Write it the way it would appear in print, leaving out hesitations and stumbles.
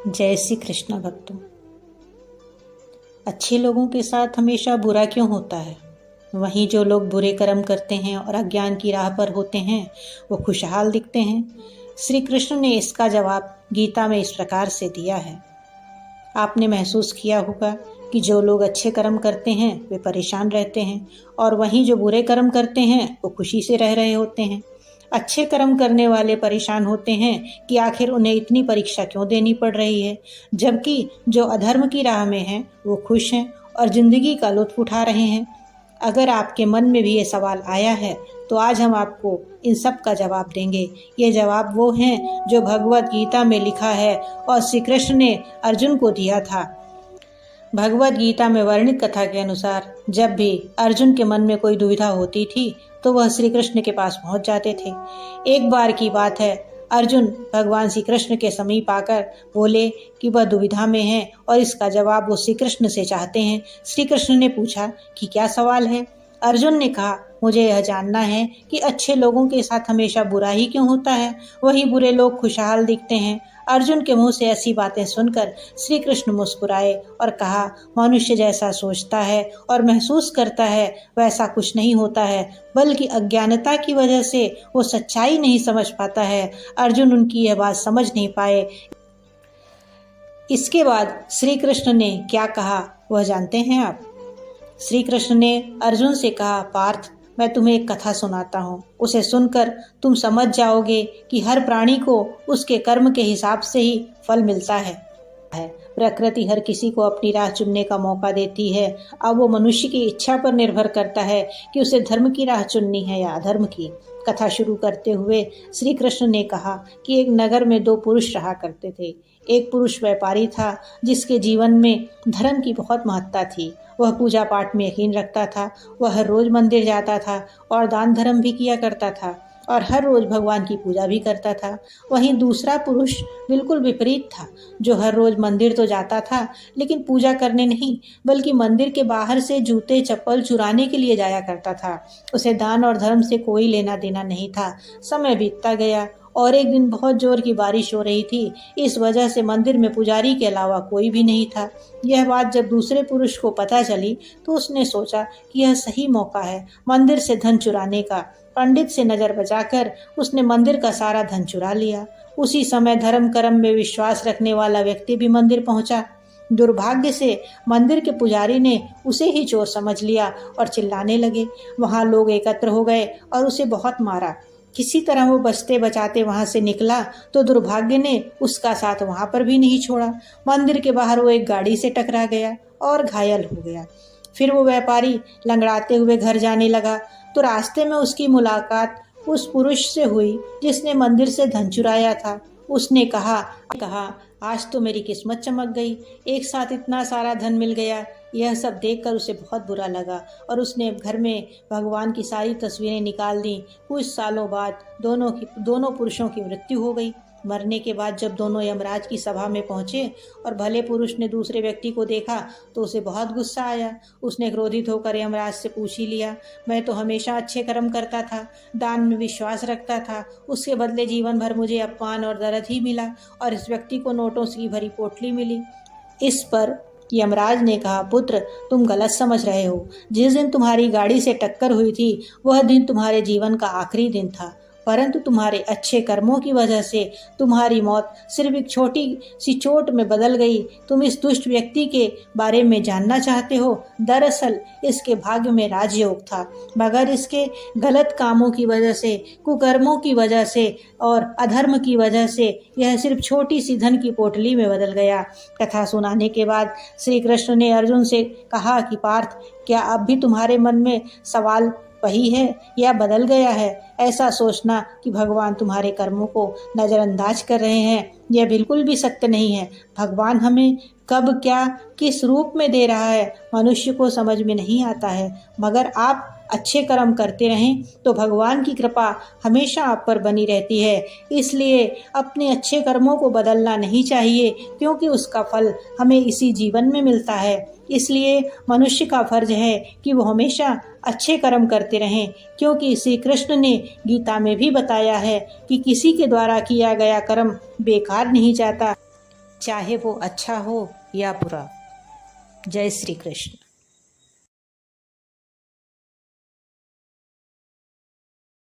जय श्री कृष्ण भक्तों। अच्छे लोगों के साथ हमेशा बुरा क्यों होता है? वहीं जो लोग बुरे कर्म करते हैं और अज्ञान की राह पर होते हैं वो खुशहाल दिखते हैं। श्री कृष्ण ने इसका जवाब गीता में इस प्रकार से दिया है। आपने महसूस किया होगा कि जो लोग अच्छे कर्म करते हैं वे परेशान रहते हैं और वहीं जो बुरे कर्म करते हैं वो खुशी से रह रहे होते हैं। अच्छे कर्म करने वाले परेशान होते हैं कि आखिर उन्हें इतनी परीक्षा क्यों देनी पड़ रही है, जबकि जो अधर्म की राह में हैं वो खुश हैं और ज़िंदगी का लुत्फ़ उठा रहे हैं। अगर आपके मन में भी ये सवाल आया है तो आज हम आपको इन सब का जवाब देंगे। ये जवाब वो हैं जो भगवत गीता में लिखा है और श्री कृष्ण ने अर्जुन को दिया था। भगवत गीता में वर्णित कथा के अनुसार जब भी अर्जुन के मन में कोई दुविधा होती थी तो वह श्री कृष्ण के पास पहुंच जाते थे। एक बार की बात है, अर्जुन भगवान श्री कृष्ण के समीप आकर बोले कि वह दुविधा में है और इसका जवाब वो श्री कृष्ण से चाहते हैं। श्री कृष्ण ने पूछा कि क्या सवाल है? अर्जुन ने कहा, मुझे यह जानना है कि अच्छे लोगों के साथ हमेशा बुरा ही क्यों होता है, वहीं बुरे लोग खुशहाल दिखते हैं। अर्जुन के मुंह से ऐसी बातें सुनकर श्री कृष्ण मुस्कुराए और कहा, मनुष्य जैसा सोचता है और महसूस करता है वैसा कुछ नहीं होता है, बल्कि अज्ञानता की वजह से वो सच्चाई नहीं समझ पाता है। अर्जुन उनकी यह बात समझ नहीं पाए। इसके बाद श्री कृष्ण ने क्या कहा वह जानते हैं आप? श्री कृष्ण ने अर्जुन से कहा, पार्थ, मैं तुम्हें एक कथा सुनाता हूँ। उसे सुनकर तुम समझ जाओगे कि हर प्राणी को उसके कर्म के हिसाब से ही फल मिलता है। प्रकृति हर किसी को अपनी राह चुनने का मौका देती है। अब वो मनुष्य की इच्छा पर निर्भर करता है कि उसे धर्म की राह चुननी है या अधर्म की। कथा शुरू करते हुए श्री कृष्ण ने कहा कि एक नगर में दो पुरुष रहा करते थे। एक पुरुष व्यापारी था जिसके जीवन में धर्म की बहुत महत्ता थी। वह पूजा पाठ में यकीन रखता था। वह हर रोज मंदिर जाता था और दान धर्म भी किया करता था और हर रोज भगवान की पूजा भी करता था। वहीं दूसरा पुरुष बिल्कुल विपरीत था, जो हर रोज मंदिर तो जाता था लेकिन पूजा करने नहीं, बल्कि मंदिर के बाहर से जूते चप्पल चुराने के लिए जाया करता था। उसे दान और धर्म से कोई लेना देना नहीं था। समय बीतता गया और एक दिन बहुत जोर की बारिश हो रही थी। इस वजह से मंदिर में पुजारी के अलावा कोई भी नहीं था। यह बात जब दूसरे पुरुष को पता चली तो उसने सोचा कि यह सही मौका है मंदिर से धन चुराने का। पंडित से नजर बचाकर उसने मंदिर का सारा धन चुरा लिया। उसी समय धर्म कर्म में विश्वास रखने वाला व्यक्ति भी मंदिर पहुंचा। दुर्भाग्य से मंदिर के पुजारी ने उसे ही चोर समझ लिया और चिल्लाने लगे। वहां लोग एकत्र हो गए और उसे बहुत मारा। किसी तरह वो बचते बचाते वहां से निकला तो दुर्भाग्य ने उसका साथ वहां पर भी नहीं छोड़ा। मंदिर के बाहर वो एक गाड़ी से टकरा गया और घायल हो गया। फिर वो व्यापारी लंगड़ाते हुए घर जाने लगा तो रास्ते में उसकी मुलाकात उस पुरुष से हुई जिसने मंदिर से धन चुराया था। उसने कहा, आज तो मेरी किस्मत चमक गई, एक साथ इतना सारा धन मिल गया। यह सब देखकर उसे बहुत बुरा लगा और उसने घर में भगवान की सारी तस्वीरें निकाल दी। कुछ सालों बाद दोनों पुरुषों की मृत्यु हो गई। मरने के बाद जब दोनों यमराज की सभा में पहुंचे और भले पुरुष ने दूसरे व्यक्ति को देखा तो उसे बहुत गुस्सा आया। उसने क्रोधित होकर यमराज से पूछ ही लिया, मैं तो हमेशा अच्छे कर्म करता था, दान में विश्वास रखता था, उसके बदले जीवन भर मुझे अपमान और दर्द ही मिला और इस व्यक्ति को नोटों की भरी पोटली मिली। इस पर यमराज ने कहा, पुत्र, तुम गलत समझ रहे हो। जिस दिन तुम्हारी गाड़ी से टक्कर हुई थी वह दिन तुम्हारे जीवन का आखिरी दिन था, परंतु तुम्हारे अच्छे कर्मों की वजह से तुम्हारी मौत सिर्फ एक छोटी सी चोट में बदल गई। तुम इस दुष्ट व्यक्ति के बारे में जानना चाहते हो? दरअसल इसके भाग्य में राजयोग था, मगर इसके गलत कामों की वजह से, कुकर्मों की वजह से और अधर्म की वजह से यह सिर्फ छोटी सी धन की पोटली में बदल गया। कथा सुनाने के बाद श्री कृष्ण ने अर्जुन से कहा कि पार्थ, क्या अब भी तुम्हारे मन में सवाल वही है या बदल गया है? ऐसा सोचना कि भगवान तुम्हारे कर्मों को नज़रअंदाज कर रहे हैं यह बिल्कुल भी सत्य नहीं है। भगवान हमें कब क्या किस रूप में दे रहा है मनुष्य को समझ में नहीं आता है, मगर आप अच्छे कर्म करते रहें तो भगवान की कृपा हमेशा आप पर बनी रहती है। इसलिए अपने अच्छे कर्मों को बदलना नहीं चाहिए, क्योंकि उसका फल हमें इसी जीवन में मिलता है। इसलिए मनुष्य का फर्ज है कि वो हमेशा अच्छे कर्म करते रहें, क्योंकि श्री कृष्ण ने गीता में भी बताया है कि किसी के द्वारा किया गया कर्म बेकार नहीं जाता। चाहे वो अच्छा हो या बुरा। जय श्री कृष्ण।